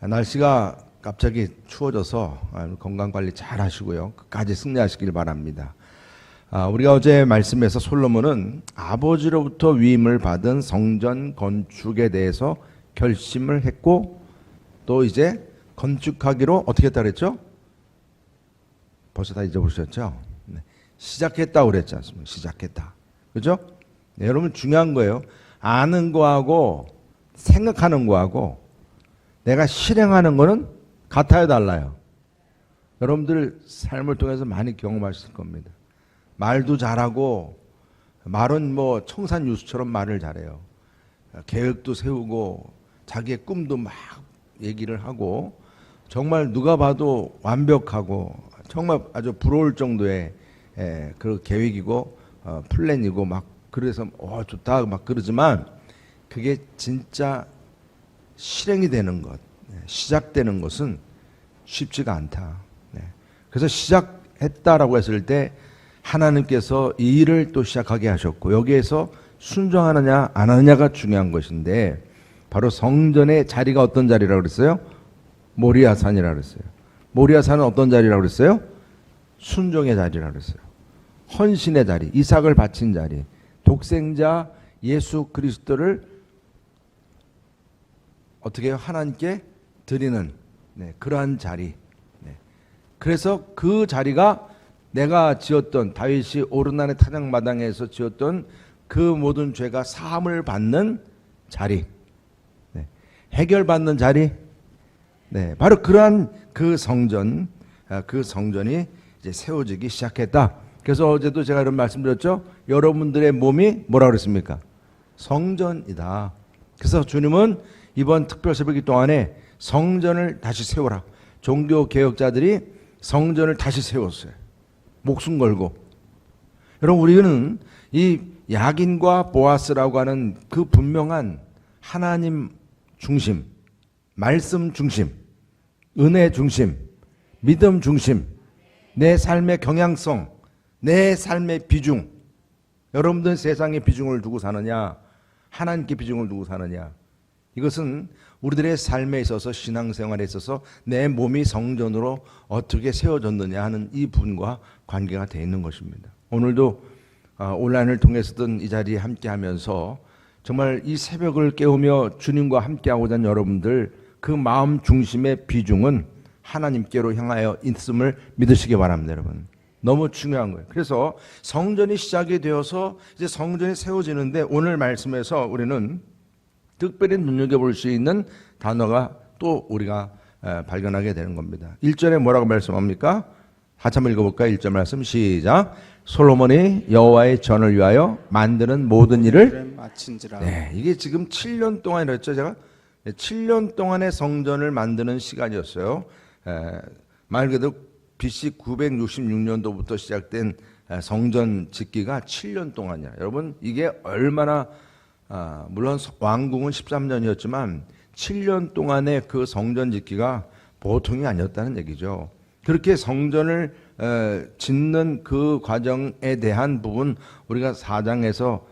날씨가 갑자기 추워져서 건강관리 잘 하시고요. 끝까지 승리하시길 바랍니다. 우리가 어제 말씀에서 솔로몬은 아버지로부터 위임을 받은 성전 건축에 대해서 결심을 했고, 또 이제 건축하기로 어떻게 했다 그랬죠? 벌써 다 잊어보셨죠? 네. 시작했다고 그랬지 않습니까? 시작했다. 그죠? 네, 여러분 중요한 거예요. 아는 거하고 생각하는 거하고 내가 실행하는 거는 같아요, 달라요? 여러분들 삶을 통해서 많이 경험하실 겁니다. 말도 잘하고, 말은 뭐 청산유수처럼 말을 잘해요. 계획도 세우고 자기의 꿈도 막 얘기를 하고, 정말 누가 봐도 완벽하고 정말 아주 부러울 정도의 그 계획이고 플랜이고 막, 그래서 좋다 막 그러지만 그게 진짜 실행이 되는 것, 시작되는 것은 쉽지가 않다. 그래서 시작했다라고 했을 때 하나님께서 이 일을 또 시작하게 하셨고, 여기에서 순종하느냐 안 하느냐가 중요한 것인데, 바로 성전의 자리가 어떤 자리라고 그랬어요? 모리아산이라고 그랬어요. 모리아산은 어떤 자리라고 그랬어요? 순종의 자리라고 그랬어요. 헌신의 자리, 이삭을 바친 자리, 독생자 예수 그리스도를 어떻게 해요? 하나님께 드리는 그러한 자리. 그래서 그 자리가 내가 지었던, 다윗이 오르난의 타작마당에서 지었던 그 모든 죄가 사함을 받는 자리, 해결받는 자리, 바로 그러한 그 성전, 그 성전이 이제 세워지기 시작했다. 그래서 어제도 제가 이런 말씀드렸죠. 여러분들의 몸이 뭐라 그랬습니까? 성전이다. 그래서 주님은 이번 특별 새벽기 동안에 성전을 다시 세우라. 종교 개혁자들이 성전을 다시 세웠어요. 목숨 걸고. 여러분, 우리는 이 야긴과 보아스라고 하는 그 분명한 하나님 중심, 말씀 중심, 은혜 중심, 믿음 중심, 내 삶의 경향성, 내 삶의 비중, 여러분들 세상의 비중을 두고 사느냐, 하나님께 비중을 두고 사느냐, 이것은 우리들의 삶에 있어서, 신앙생활에 있어서 내 몸이 성전으로 어떻게 세워졌느냐 하는 이 부분과 관계가 되어 있는 것입니다. 오늘도 온라인을 통해서든 이 자리에 함께하면서 정말 이 새벽을 깨우며 주님과 함께하고자 하는 여러분들, 그 마음 중심의 비중은 하나님께로 향하여 있음을 믿으시기 바랍니다. 여러분, 너무 중요한 거예요. 그래서 성전이 시작이 되어서 이제 성전이 세워지는데, 오늘 말씀에서 우리는 특별히 눈여겨볼 수 있는 단어가 또 우리가 발견하게 되는 겁니다. 1절에 뭐라고 말씀합니까? 같이 한번 읽어볼까요? 1절 말씀 시작. 솔로몬이 여호와의 전을 위하여 만드는 모든 일을 마친지라. 이게 지금 7년 동안 이랬죠. 제가 7년 동안의 성전을 만드는 시간이었어요. 말 그대로 BC 966년도부터 시작된 성전 짓기가 7년 동안이야. 여러분, 이게 얼마나, 물론 왕궁은 13년이었지만 7년 동안의 그 성전 짓기가 보통이 아니었다는 얘기죠. 그렇게 성전을 짓는 그 과정에 대한 부분, 우리가 4장에서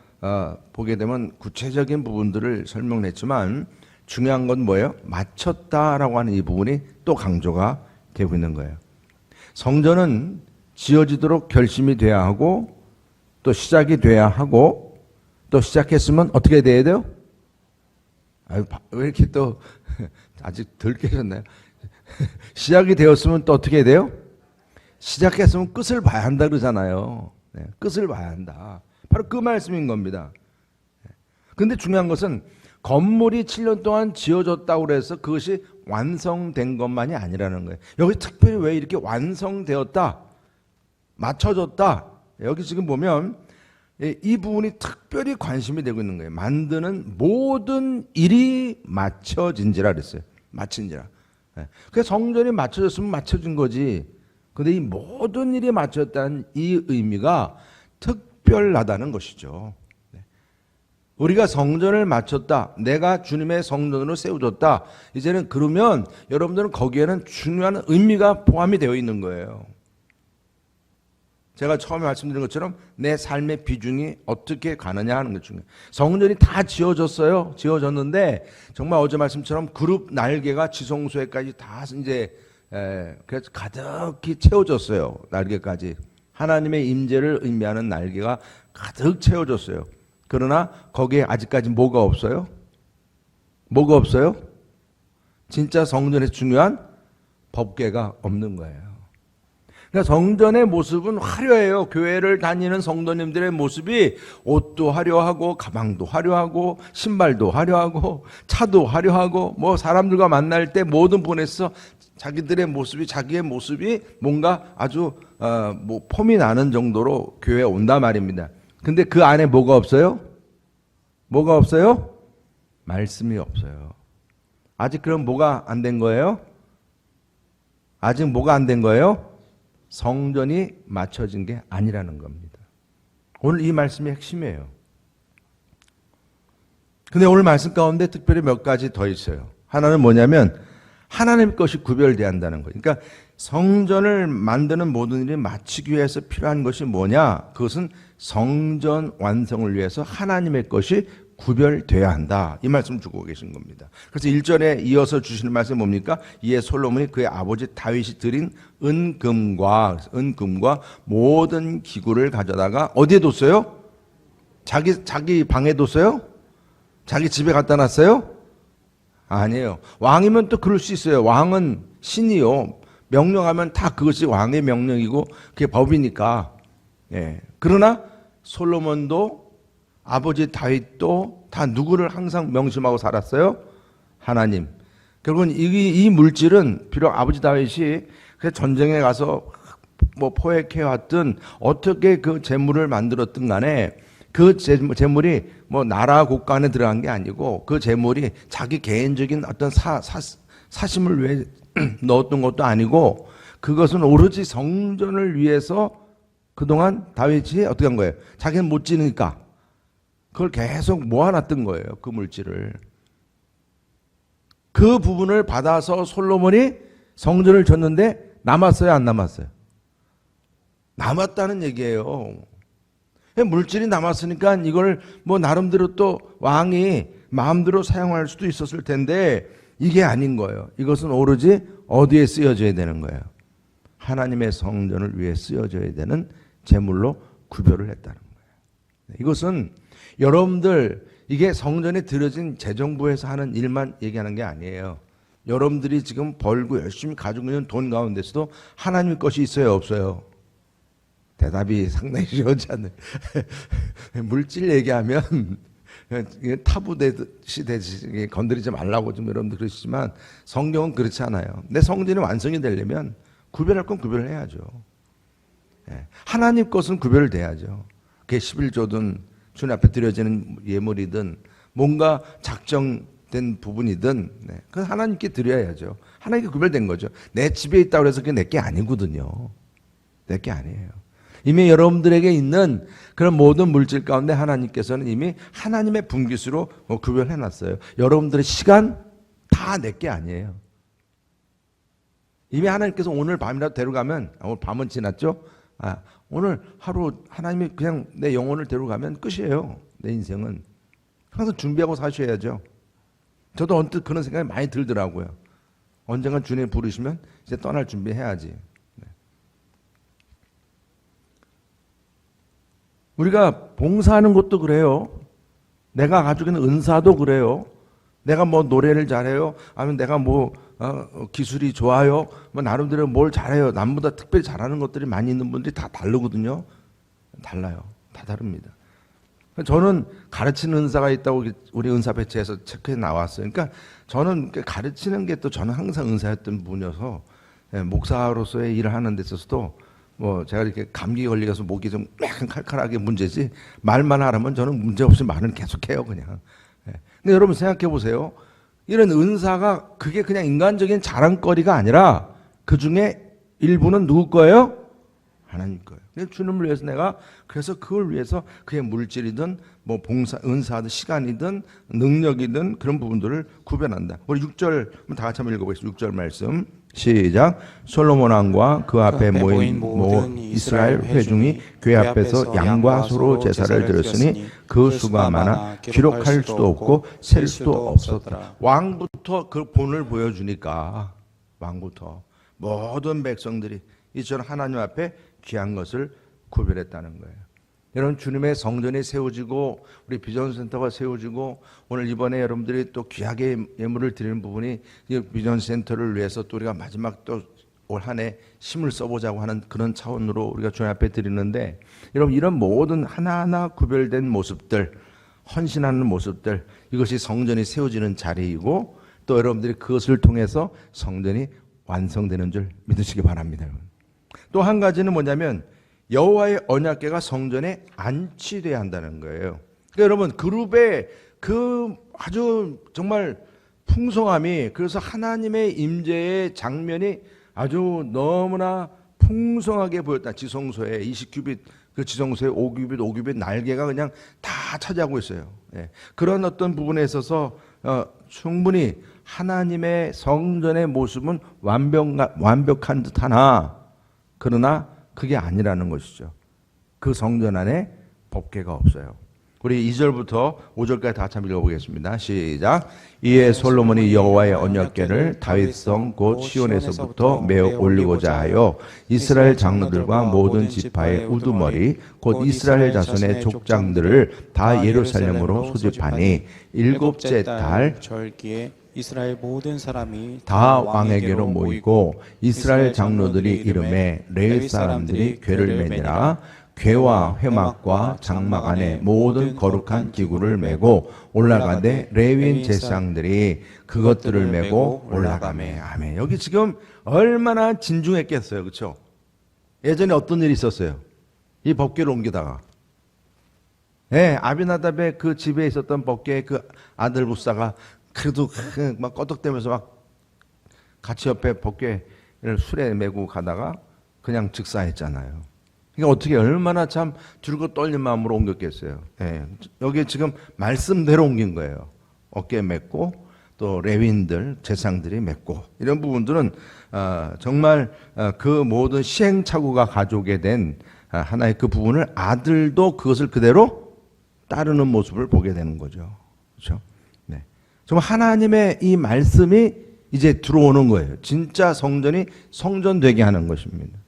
보게 되면 구체적인 부분들을 설명했지만, 중요한 건 뭐예요? 마쳤다라고 하는 이 부분이 또 강조가 되고 있는 거예요. 성전은 지어지도록 결심이 돼야 하고, 또 시작이 돼야 하고, 또 시작했으면 어떻게 돼야 돼요? 왜 이렇게 또 아직 덜 깨졌나요? 시작이 되었으면 또 어떻게 해야 돼요? 시작했으면 끝을 봐야 한다 그러잖아요. 끝을 봐야 한다. 바로 그 말씀인 겁니다. 근데 중요한 것은 건물이 7년 동안 지어졌다고 그래서 그것이 완성된 것만이 아니라는 거예요. 여기 특별히 왜 이렇게 완성되었다, 맞춰졌다, 여기 지금 보면 이 부분이 특별히 관심이 되고 있는 거예요. 만드는 모든 일이 맞춰진지라 그랬어요. 마친지라. 그래서 성전이 맞춰졌으면 맞춰진 거지. 근데 이 모든 일이 맞춰졌다는 이 의미가 특별하다는 것이죠. 우리가 성전을 마쳤다, 내가 주님의 성전으로 세워졌다, 이제는 그러면 여러분들은 거기에는 중요한 의미가 포함이 되어 있는 거예요. 제가 처음에 말씀드린 것처럼 내 삶의 비중이 어떻게 가느냐 하는 것 중에 성전이 다 지어졌어요. 지어졌는데 정말 어제 말씀처럼 그룹 날개가 지성소에까지 다 이제 그래서 가득히 채워졌어요. 날개까지 하나님의 임재를 의미하는 날개가 가득 채워졌어요. 그러나 거기에 아직까지 뭐가 없어요? 뭐가 없어요? 진짜 성전에서 중요한 법궤가 없는 거예요. 그러니까 성전의 모습은 화려해요. 교회를 다니는 성도님들의 모습이 옷도 화려하고 가방도 화려하고 신발도 화려하고 차도 화려하고 뭐 사람들과 만날 때 모든 분에서 자기들의 모습이 자기의 모습이 뭔가 아주 뭐 폼이 나는 정도로 교회에 온단 말입니다. 근데 그 안에 뭐가 없어요? 뭐가 없어요? 말씀이 없어요. 아직 그럼 뭐가 안 된 거예요? 아직 뭐가 안 된 거예요? 성전이 맞춰진 게 아니라는 겁니다. 오늘 이 말씀이 핵심이에요. 근데 오늘 말씀 가운데 특별히 몇 가지 더 있어요. 하나는 뭐냐면 하나님 것이 구별돼야 한다는 거예요. 그러니까 성전을 만드는 모든 일이 마치기 위해서 필요한 것이 뭐냐? 그것은 성전 완성을 위해서 하나님의 것이 구별돼야 한다. 이 말씀 주고 계신 겁니다. 그래서 1절에 이어서 주시는 말씀이 뭡니까? 이에 솔로몬이 그의 아버지 다윗이 드린 은금과 모든 기구를 가져다가 어디에 뒀어요? 자기 방에 뒀어요? 자기 집에 갖다 놨어요? 아니에요. 왕이면 또 그럴 수 있어요. 왕은 신이요. 명령하면 다 그것이 왕의 명령이고 그게 법이니까. 예. 그러나 솔로몬도 아버지 다윗도 다 누구를 항상 명심하고 살았어요? 하나님. 결국은 이 물질은 비록 아버지 다윗이 전쟁에 가서 뭐 포획해 왔든 어떻게 그 재물을 만들었든 간에 그 재물이 뭐 나라 국가 안에 들어간 게 아니고 그 재물이 자기 개인적인 어떤 사심을 위해 넣었던 것도 아니고 그것은 오로지 성전을 위해서 그동안 다윗이 어떻게 한 거예요? 자기는 못 지니까 그걸 계속 모아놨던 거예요. 그 물질을. 그 부분을 받아서 솔로몬이 성전을 졌는데 남았어요? 안 남았어요? 남았다는 얘기예요. 물질이 남았으니까 이걸 뭐 나름대로 또 왕이 마음대로 사용할 수도 있었을 텐데 이게 아닌 거예요. 이것은 오로지 어디에 쓰여져야 되는 거예요? 하나님의 성전을 위해 쓰여져야 되는 제물로 구별을 했다는 거예요. 이것은 여러분들 이게 성전에 들여진 재정부에서 하는 일만 얘기하는 게 아니에요. 여러분들이 지금 벌고 열심히 가지고 있는 돈 가운데서도 하나님 것이 있어요, 없어요? 대답이 상당히 쉬웠지 않나요? 물질 얘기하면 타부되듯이 건드리지 말라고 좀 여러분들 그러시지만 성경은 그렇지 않아요. 내 성전이 완성이 되려면 구별할 건 구별을 해야죠. 하나님 것은 구별돼야죠. 그게 11조든 주님 앞에 드려지는 예물이든 뭔가 작정된 부분이든 그건 하나님께 드려야죠. 하나님께 구별된 거죠. 내 집에 있다고 해서 그게 내게 아니거든요. 내게 아니에요. 이미 여러분들에게 있는 그런 모든 물질 가운데 하나님께서는 이미 하나님의 분깃으로 구별해놨어요. 여러분들의 시간 다 내게 아니에요. 이미 하나님께서 오늘 밤이라도 데려가면 오늘 밤은 지났죠? 오늘 하루 하나님이 그냥 내 영혼을 데려가면 끝이에요. 내 인생은. 항상 준비하고 사셔야죠. 저도 언뜻 그런 생각이 많이 들더라고요. 언젠간 주님 부르시면 이제 떠날 준비해야지. 우리가 봉사하는 것도 그래요. 내가 가지고 있는 은사도 그래요. 내가 뭐 노래를 잘해요. 아니면 내가 뭐 기술이 좋아요. 뭐 나름대로 뭘 잘해요. 남보다 특별히 잘하는 것들이 많이 있는 분들이 다 다르거든요. 달라요. 다 다릅니다. 저는 가르치는 은사가 있다고 우리 은사 배치에서 체크해 나왔어요. 그러니까 저는 가르치는 게 또 저는 항상 은사였던 분이어서 목사로서의 일을 하는 데 있어서도 뭐 제가 이렇게 감기 걸려서 목이 좀 약간 칼칼하게 문제지 말만 하라면 저는 문제없이 말을 계속해요 그냥. 근데 여러분 생각해 보세요. 이런 은사가 그게 그냥 인간적인 자랑거리가 아니라 그 중에 일부는 누구 거예요? 하나님 거예요. 주님을 위해서 내가 그래서 그걸 위해서 그게 물질이든 뭐 봉사, 은사든 시간이든 능력이든 그런 부분들을 구별한다. 우리 6절 다 같이 한번 읽어보겠습니다. 6절 말씀 시작. 솔로몬 왕과 그 앞에 모인 모든 이스라엘 회중이 교회 앞에서 양과 소로 제사를 드렸으니 그 수가 많아 기록할 수도 없고 셀 수도 없었다. 왕부터 그 본을 보여주니까 왕부터 모든 백성들이 이처럼 하나님 앞에 귀한 것을 구별했다는 거예요. 여러분, 주님의 성전이 세워지고 우리 비전센터가 세워지고 오늘 이번에 여러분들이 또 귀하게 예물을 드리는 부분이 비전센터를 위해서 또 우리가 마지막 또 올 한 해 힘을 써보자고 하는 그런 차원으로 우리가 주님 앞에 드리는데, 여러분, 이런 모든 하나하나 구별된 모습들, 헌신하는 모습들, 이것이 성전이 세워지는 자리이고 또 여러분들이 그것을 통해서 성전이 완성되는 줄 믿으시기 바랍니다. 또 한 가지는 뭐냐면 여호와의 언약궤가 성전에 안치돼야 한다는 거예요. 그러니까 여러분, 그룹의 그 아주 정말 풍성함이, 그래서 하나님의 임재의 장면이 아주 너무나 풍성하게 보였다. 지성소에 20규빗, 그 지성소에 5규빗, 5규빗 날개가 그냥 다 차지하고 있어요. 예. 그런 어떤 부분에 있어서 충분히 하나님의 성전의 모습은 완벽한 듯하나 그러나 그게 아니라는 것이죠. 그 성전 안에 법궤가 없어요. 우리 2절부터 5절까지 다 같이 읽어보겠습니다. 시작. 이에 솔로몬이 여호와의 언약궤를 다윗성 곧 시온에서부터 메어 올리고자 하여 이스라엘 장로들과 모든 지파의 우두머리 곧 이스라엘 자손의 족장들을 다 예루살렘으로 소집하니 일곱째 달 절기에 이스라엘 모든 사람이 다 왕에게로 모이고 이스라엘 장로들이 이름에 레위 사람들이 궤를 매니라. 궤와 회막과 장막 안에 모든 거룩한 기구를 메고 올라가되 레위인 제사장들이 그것들을 메고 올라가매. 아멘. 여기 지금 얼마나 진중했겠어요, 그렇죠? 예전에 어떤 일이 있었어요? 이 법궤를 옮기다가, 네, 아비나답의 그 집에 있었던 법궤의 그 아들 부사가 그래도 막 꺼덕대면서 막 같이 옆에 법궤를 술에 메고 가다가 그냥 즉사했잖아요. 그러니까 어떻게 얼마나 참 들고 떨린 마음으로 옮겼겠어요. 예. 여기 지금 말씀대로 옮긴 거예요. 어깨에 맺고 또 레위인들, 제사장들이 맺고 이런 부분들은 정말 그 모든 시행착오가 가져오게 된 하나의 그 부분을 아들도 그것을 그대로 따르는 모습을 보게 되는 거죠. 그렇죠? 네. 정말 하나님의 이 말씀이 이제 들어오는 거예요. 진짜 성전이 성전되게 하는 것입니다.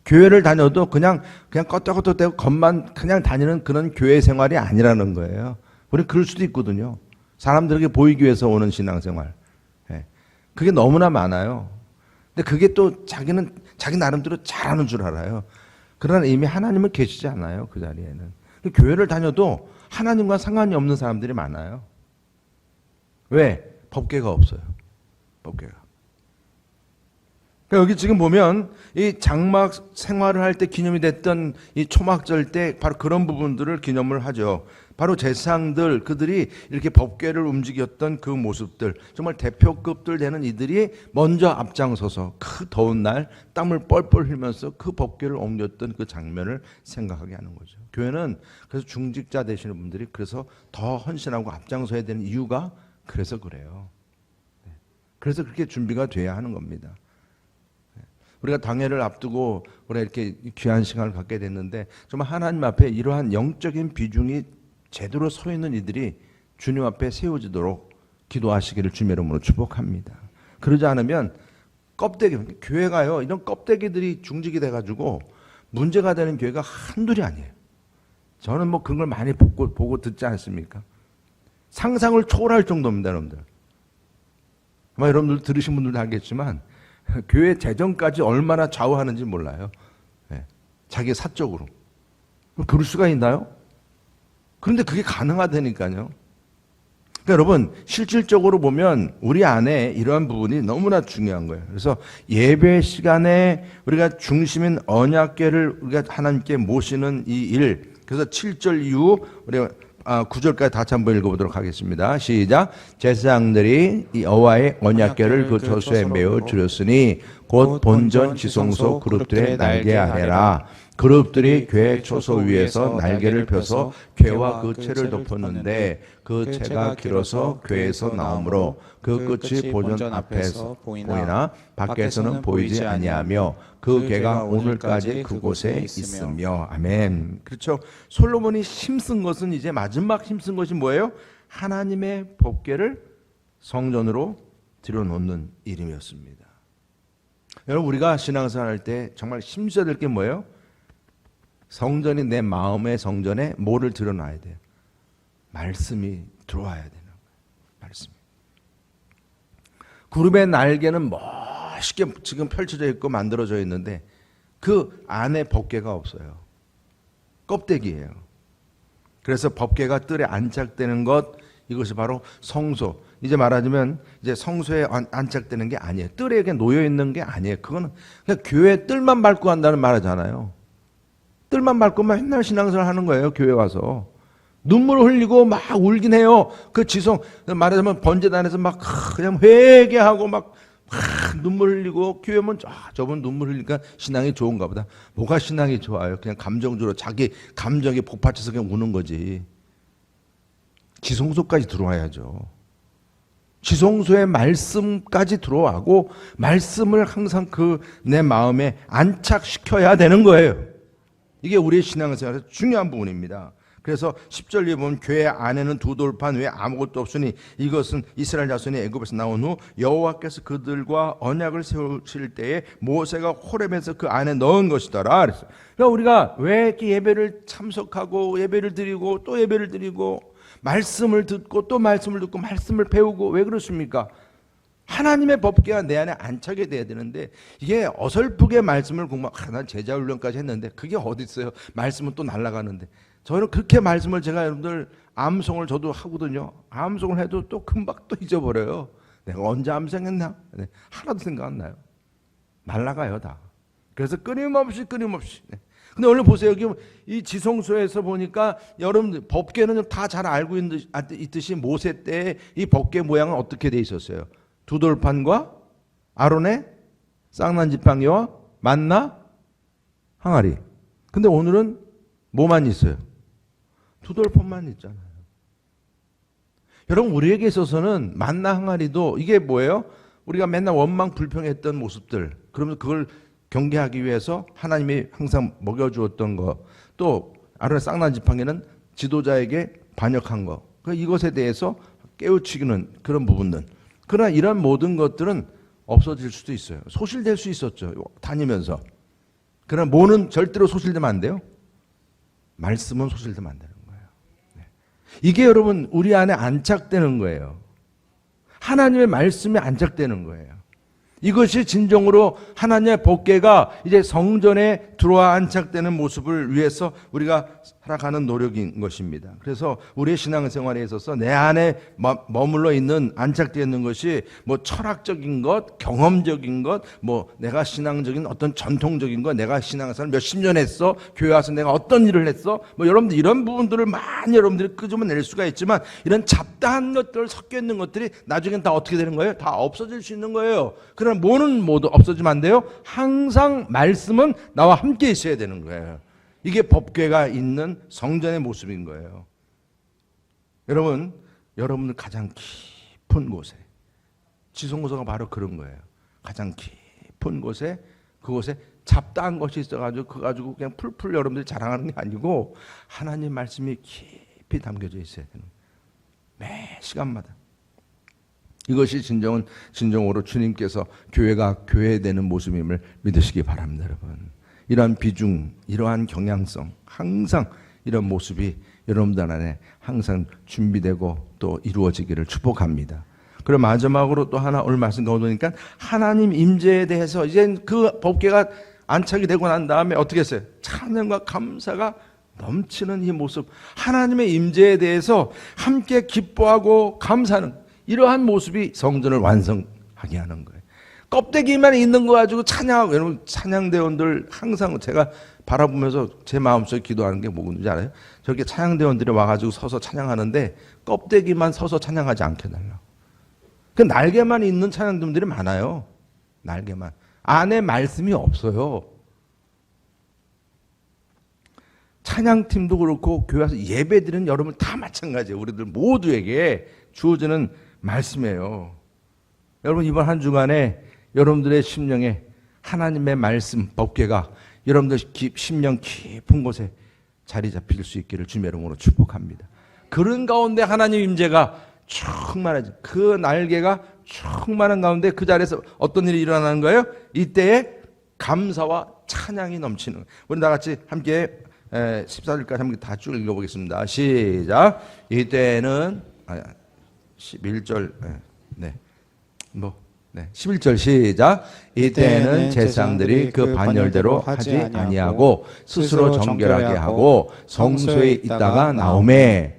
교회를 다녀도 그냥 껐다껐다대고 겉만 그냥 다니는 그런 교회 생활이 아니라는 거예요. 우리 그럴 수도 있거든요. 사람들에게 보이기 위해서 오는 신앙생활. 예. 그게 너무나 많아요. 근데 그게 또 자기는 자기 나름대로 잘하는 줄 알아요. 그러나 이미 하나님은 계시지 않아요, 그 자리에는. 교회를 다녀도 하나님과 상관이 없는 사람들이 많아요. 왜? 법궤가 없어요. 법궤가. 여기 지금 보면 이 장막 생활을 할 때 기념이 됐던 이 초막절 때 바로 그런 부분들을 기념을 하죠. 바로 제사장들, 그들이 이렇게 법궤를 움직였던 그 모습들, 정말 대표급들 되는 이들이 먼저 앞장서서 그 더운 날 땀을 뻘뻘 흘리면서 그 법궤를 옮겼던 그 장면을 생각하게 하는 거죠. 교회는 그래서 중직자 되시는 분들이 그래서 더 헌신하고 앞장서야 되는 이유가 그래서 그래요. 그래서 그렇게 준비가 돼야 하는 겁니다. 우리가 당회를 앞두고 우리가 이렇게 귀한 시간을 갖게 됐는데 정말 하나님 앞에 이러한 영적인 비중이 제대로 서 있는 이들이 주님 앞에 세워지도록 기도하시기를 주님의 이름으로 축복합니다. 그러지 않으면 껍데기, 교회가요, 이런 껍데기들이 중직이 돼가지고 문제가 되는 교회가 한둘이 아니에요. 저는 뭐 그런 걸 많이 보고 듣지 않습니까? 상상을 초월할 정도입니다, 여러분들. 아마 여러분들 들으신 분들도 알겠지만 교회 재정까지 얼마나 좌우하는지 몰라요. 네. 자기 사적으로. 그럴 수가 있나요? 그런데 그게 가능하다니까요. 그러니까 여러분, 실질적으로 보면 우리 안에 이러한 부분이 너무나 중요한 거예요. 그래서 예배 시간에 우리가 중심인 언약궤를 우리가 하나님께 모시는 이 일, 그래서 7절 이후 우리가 9절까지 다시 한번 읽어보도록 하겠습니다. 시작. 제사장들이 이 여호와의 언약궤를 그 저수에 메어 주렸으니 곧 본전 지성소 그룹들의 날개 아래라. 그룹들이 궤 초소 위에서 날개를 펴서 궤와 그 채를 덮었는데 그 채가 길어서 궤에서 나오므로 그 끝이 보전 앞에서 보이나 밖에서는 보이지 아니하며 그 궤가 오늘까지 그곳에 있으며. 아멘. 그렇죠. 솔로몬이 힘쓴 것은 이제 마지막 힘쓴 것이 뭐예요? 하나님의 법궤를 성전으로 들여놓는 일이었습니다. 여러분, 우리가 신앙생활 할 때 정말 힘써야 될 게 뭐예요? 성전이 내 마음의 성전에 뭐를 들여놔야 돼요? 말씀이 들어와야 되는 거예요. 말씀이. 구름의 날개는 멋있게 지금 펼쳐져 있고 만들어져 있는데 그 안에 법궤가 없어요. 껍데기예요. 그래서 법궤가 뜰에 안착되는 것, 이것이 바로 성소. 이제 말하자면 이제 성소에 안착되는 게 아니에요. 뜰에 놓여 있는 게 아니에요. 그거는 그냥 교회 뜰만 밟고 간다는 말이잖아요. 뜰만 밟고 맨날 신앙생활 하는 거예요. 교회 와서 눈물 흘리고 막 울긴 해요. 그 지성 말하자면 번제단에서 막 그냥 회개하고 막 눈물 흘리고 교회 오면 저분 눈물 흘리니까 신앙이 좋은가 보다. 뭐가 신앙이 좋아요? 그냥 감정적으로 자기 감정에 복받쳐서 그냥 우는 거지. 지성소까지 들어와야죠. 지성소의 말씀까지 들어가고 말씀을 항상 그 내 마음에 안착시켜야 되는 거예요. 이게 우리의 신앙생활에서 중요한 부분입니다. 그래서 10절에 보면 궤 안에는 두 돌판 외에 아무것도 없으니 이것은 이스라엘 자손이 애굽에서 나온 후 여호와께서 그들과 언약을 세우실 때에 모세가 호렙에서 그 안에 넣은 것이더라. 그랬어요. 그러니까 우리가 왜 이렇게 예배를 참석하고 예배를 드리고 또 예배를 드리고 말씀을 듣고 또 말씀을 듣고 말씀을 배우고 왜 그렇습니까? 하나님의 법궤가 내 안에 안착이 돼야 되는데 이게 어설프게 말씀을 공부하고 난 제자 훈련까지 했는데 그게 어디 있어요? 말씀은 또 날아가는데. 저는 그렇게 말씀을 제가 여러분들 암송을 저도 하거든요. 암송을 해도 또 금방 또 잊어버려요. 내가 언제 암송했나? 네, 하나도 생각 안 나요. 날아가요 다. 그래서 끊임없이. 근데 오늘 보세요. 여기 이 지성소에서 보니까 여러분들 법궤는 다 잘 알고 있듯이 모세 때 이 법궤 모양은 어떻게 돼 있었어요? 두 돌판과 아론의 쌍난 지팡이와 만나 항아리. 근데 오늘은 뭐만 있어요? 두 돌판만 있잖아요. 여러분, 우리에게 있어서는 만나 항아리도 이게 뭐예요? 우리가 맨날 원망 불평했던 모습들, 그러면서 그걸 경계하기 위해서 하나님이 항상 먹여주었던 거, 또 아론의 쌍난 지팡이는 지도자에게 반역한 거, 이것에 대해서 깨우치기는 그런 부분들. 그러나 이런 모든 것들은 없어질 수도 있어요. 소실될 수 있었죠. 다니면서. 그러나 뭐는 절대로 소실되면 안 돼요? 말씀은 소실되면 안 되는 거예요. 네. 이게 여러분 우리 안에 안착되는 거예요. 하나님의 말씀이 안착되는 거예요. 이것이 진정으로 하나님의 법궤가 이제 성전에 들어와 안착되는 모습을 위해서 우리가 살아가는 노력인 것입니다. 그래서 우리의 신앙생활에 있어서 내 안에 머물러 있는 안착되어 있는 것이 뭐 철학적인 것, 경험적인 것, 뭐 내가 신앙적인 어떤 전통적인 것, 내가 신앙생활 몇십 년 했어, 교회 와서 내가 어떤 일을 했어, 뭐 여러분들 이런 부분들을 많이 여러분들이 끄집어낼 수가 있지만 이런 잡다한 것들 섞여 있는 것들이 나중엔 다 어떻게 되는 거예요? 다 없어질 수 있는 거예요. 그러나 뭐는 모두 없어지면 안 돼요? 항상 말씀은 나와 함께 있어야 되는 거예요. 이게 법궤가 있는 성전의 모습인 거예요. 여러분들 가장 깊은 곳에, 지성소가 바로 그런 거예요. 가장 깊은 곳에, 그곳에 잡다한 것이 있어가지고 그거 가지고 그냥 풀풀 여러분들이 자랑하는 게 아니고 하나님 말씀이 깊이 담겨져 있어야 되는 거예요. 매 시간마다. 이것이 진정으로 주님께서 교회가 교회되는 모습임을 믿으시기 바랍니다, 여러분. 이러한 비중, 이러한 경향성, 항상 이런 모습이 여러분들 안에 항상 준비되고 또 이루어지기를 축복합니다. 그리고 마지막으로 또 하나 오늘 말씀 가보니까 하나님 임재에 대해서 이제 그 법궤가 안착이 되고 난 다음에 어떻게 했어요? 찬양과 감사가 넘치는 이 모습, 하나님의 임재에 대해서 함께 기뻐하고 감사하는 이러한 모습이 성전을 완성하게 하는 거예요. 껍데기만 있는 거 가지고 찬양하고, 여러분 찬양대원들 항상 제가 바라보면서 제 마음속에 기도하는 게 뭐군지 알아요? 저렇게 찬양대원들이 와가지고 서서 찬양하는데 껍데기만 서서 찬양하지 않게 달라고. 그 날개만 있는 찬양대원들이 많아요. 날개만. 안에 말씀이 없어요. 찬양팀도 그렇고 교회 와서 예배드리는 여러분 다 마찬가지예요. 우리들 모두에게 주어지는 말씀이에요. 여러분 이번 한 주간에 여러분들의 심령에 하나님의 말씀 법궤가 여러분들 심령 깊은 곳에 자리 잡힐 수 있기를 주님의 이름으로 축복합니다. 그런 가운데 하나님 임재가 충만하지. 그 날개가 충만한 가운데 그 자리에서 어떤 일이 일어나는 거예요? 이때에 감사와 찬양이 넘치는 거예요. 우리 다 같이 함께 14절까지 함께 다 쭉 읽어보겠습니다. 시작. 이때는 11절 11절 시작. 이때는 제사장들이 그 반열대로 하지 아니하고 스스로 정결하게 하고 성소에 있다가 나오매.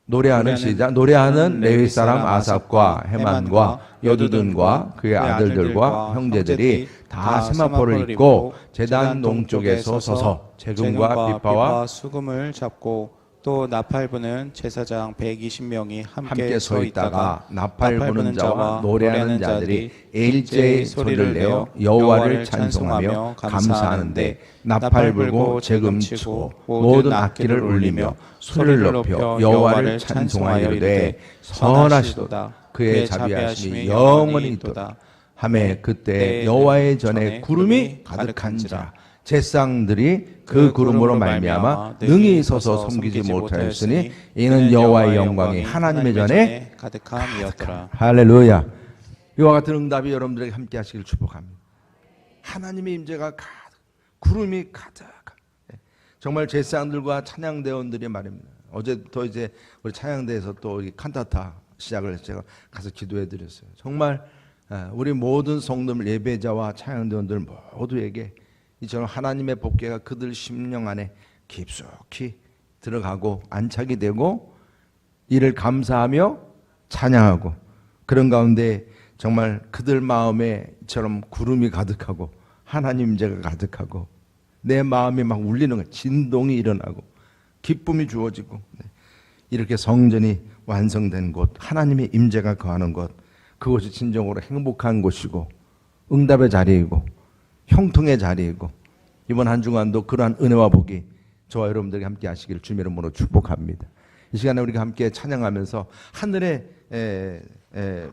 노래하는 시작. 노래하는 레위 사람 아삽과 헤만과 여두둔과 그의 아들들과 형제들이 다 세마포를 입고 제단 동쪽에서 서서 재금과 비파와 수금을 잡고 또 나팔 부는 제사장 120명이 함께 서 있다가 나팔 부는 자와 노래하는 자들이 일제히 소리를 내어 여호와를 찬송하며 감사하는데 나팔 불고 재금 치고 모든 악기를 울리며 소리를 높여 여호와를 찬송하여이르되 선하시도다. 그의 자비하심이 영원히 있도다 하매 그때 여호와의 전에 구름이 가득한 자 제사장들이 그 구름으로 말미암아 능히 서서 섬기지 못하였으니 이는 여호와의 영광이 하나님의 전에 가득함이었더라. 할렐루야. 이와 같은 응답이 여러분들에게 함께 하시길 축복합니다. 하나님의 임재가 가득, 구름이 가득. 정말 제사장들과 찬양대원들이 말입니다. 어제부터 이제 우리 찬양대에서 또 칸타타 시작을 해서 제가 가서 기도해 드렸어요. 정말 우리 모든 성도들 예배자와 찬양대원들 모두에게 이처럼 하나님의 복궤가 그들 심령 안에 깊숙이 들어가고 안착이 되고 이를 감사하며 찬양하고 그런 가운데 정말 그들 마음에 이처럼 구름이 가득하고 하나님 임재가 가득하고 내 마음이 막 울리는 것, 진동이 일어나고 기쁨이 주어지고 이렇게 성전이 완성된 곳, 하나님의 임재가 거하는 곳, 그것이 진정으로 행복한 곳이고 응답의 자리이고 형통의 자리이고 이번 한 주간도 그러한 은혜와 복이 저와 여러분들에게 함께 하시기를 주님의 이름으로 축복합니다. 이 시간에 우리가 함께 찬양하면서 하늘의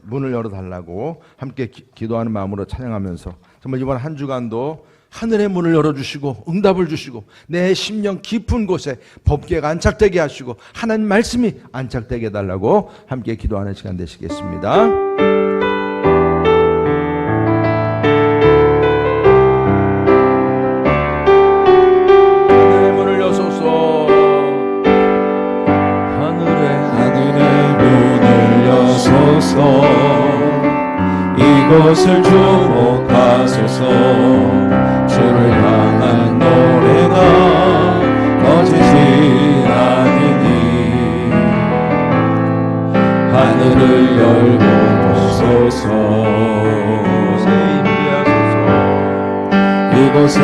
문을 열어달라고 함께 기도하는 마음으로 찬양하면서 정말 이번 한 주간도 하늘의 문을 열어주시고 응답을 주시고 내 심령 깊은 곳에 법궤가 안착되게 하시고 하나님 말씀이 안착되게 해달라고 함께 기도하는 시간 되시겠습니다. 이것을 주목하소서. 주를 향한 노래가 꺼지지 않으니 하늘을 열고 보소서. 이곳에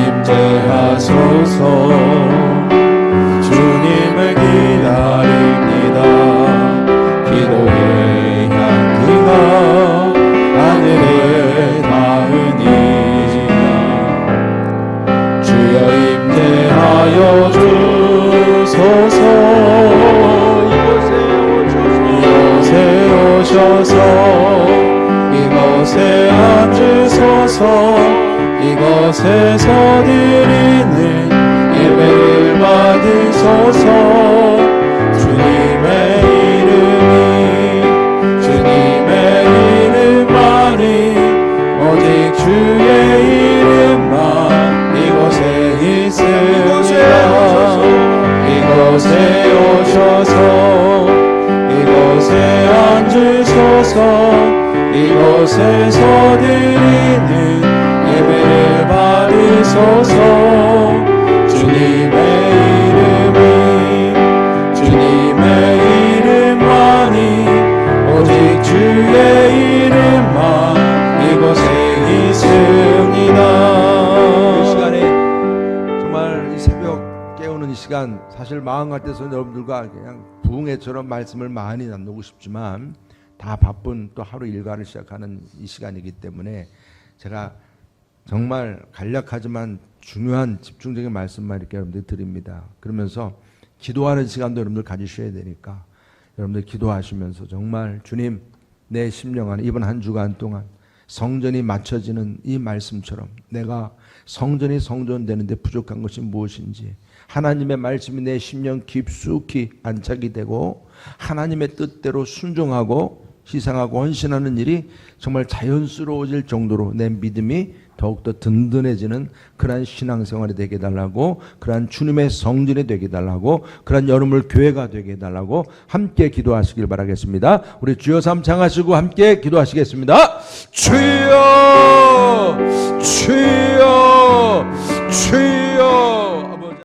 임재하소서. 주님을 기다립니다. 기도의 향기가 하늘에 닿으니 주여 임재하여 주소서. 이곳에 오셔서 이곳에 앉으소서. 이곳에서 드리는 예배를 받으소서. 주님의 이름이 주님의 이름만이 오직 주의 이름만 이곳에 있으리라. 이곳에 오셔서 이곳에 앉으소서. 이곳에서 드리는 예배를 받으소서. 주님의 이름이 주님의 이름만이 오직 주의 이름만 이곳에 있습니다. 이 시간에 정말 이 새벽 깨우는 이 시간 사실 마음 같아서는 여러분들과 그냥 부흥회처럼 말씀을 많이 나누고 싶지만 다 바쁜 또 하루 일과를 시작하는 이 시간이기 때문에 제가 정말 간략하지만 중요한 집중적인 말씀만 이렇게 여러분들 드립니다. 그러면서 기도하는 시간도 여러분들 가지셔야 되니까 여러분들 기도하시면서 정말 주님 내 심령 안에 이번 한 주간 동안 성전이 맞춰지는 이 말씀처럼 내가 성전이 성전되는데 부족한 것이 무엇인지 하나님의 말씀이 내 심령 깊숙이 안착이 되고 하나님의 뜻대로 순종하고 희생하고 헌신하는 일이 정말 자연스러워질 정도로 내 믿음이 더욱더 든든해지는 그러한 신앙생활이 되게 해달라고, 그러한 주님의 성전이 되게 해달라고, 그러한 여러분을 교회가 되게 해달라고 함께 기도하시길 바라겠습니다. 우리 주여 삼 창하시고 함께 기도하시겠습니다. 주여 주여 주여